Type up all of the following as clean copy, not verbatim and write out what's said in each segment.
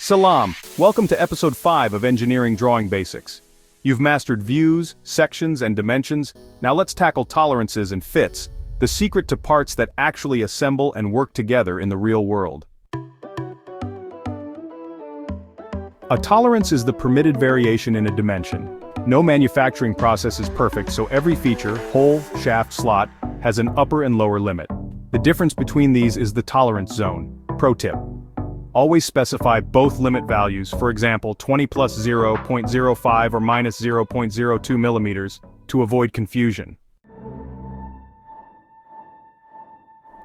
Salam, welcome to episode 5 of Engineering Drawing Basics. You've mastered views, sections, and dimensions. Now let's tackle tolerances and fits, the secret to parts that actually assemble and work together in the real world. A tolerance is the permitted variation in a dimension. No manufacturing process is perfect, so every feature, hole, shaft, slot, has an upper and lower limit. The difference between these is the tolerance zone. Pro tip: always specify both limit values, for example 20 plus 0.05 or minus 0.02 millimeters, to avoid confusion.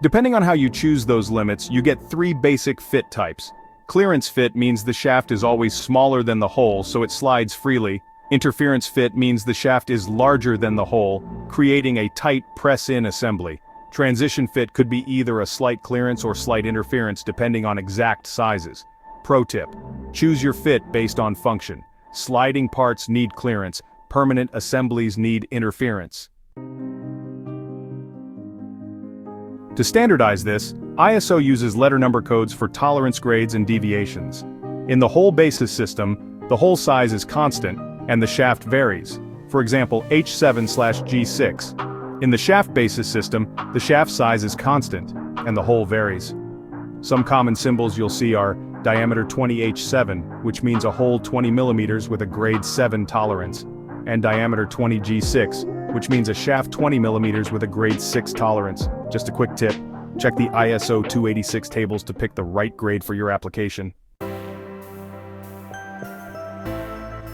Depending on how you choose those limits, you get 3 basic fit types. Clearance fit means the shaft is always smaller than the hole, so it slides freely. Interference fit means the shaft is larger than the hole, creating a tight press-in assembly. Transition fit could be either a slight clearance or slight interference depending on exact sizes. Pro tip: choose your fit based on function. Sliding parts need clearance, permanent assemblies need interference. To standardize this, ISO uses letter number codes for tolerance grades and deviations. In the hole basis system, the hole size is constant, and the shaft varies. For example, H7/G6. In the shaft basis system, the shaft size is constant, and the hole varies. Some common symbols you'll see are diameter 20H7, which means a hole 20 mm with a grade 7 tolerance, and diameter 20G6, which means a shaft 20 mm with a grade 6 tolerance. Just a quick tip: check the ISO 286 tables to pick the right grade for your application.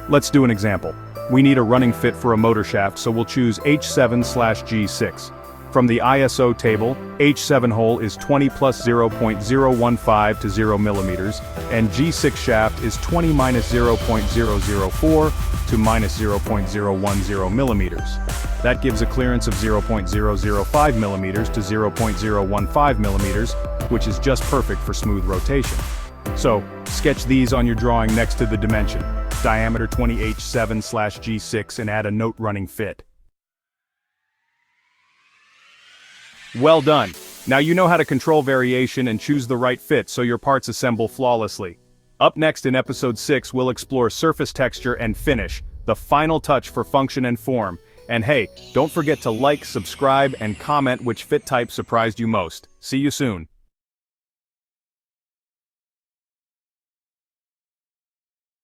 Let's do an example. We need a running fit for a motor shaft, so we'll choose H7/G6. From the ISO table, H7 hole is 20 plus 0.015 to 0 millimeters, and G6 shaft is 20 minus 0.004 to minus 0.010 millimeters. That gives a clearance of 0.005 millimeters to 0.015 millimeters, which is just perfect for smooth rotation. So, sketch these on your drawing next to the dimension, diameter 20H7/G6, and add a note running fit. Well done! Now you know how to control variation and choose the right fit so your parts assemble flawlessly. Up next in episode 6, we'll explore surface texture and finish, the final touch for function and form. And hey, don't forget to like, subscribe, and comment which fit type surprised you most. See you soon.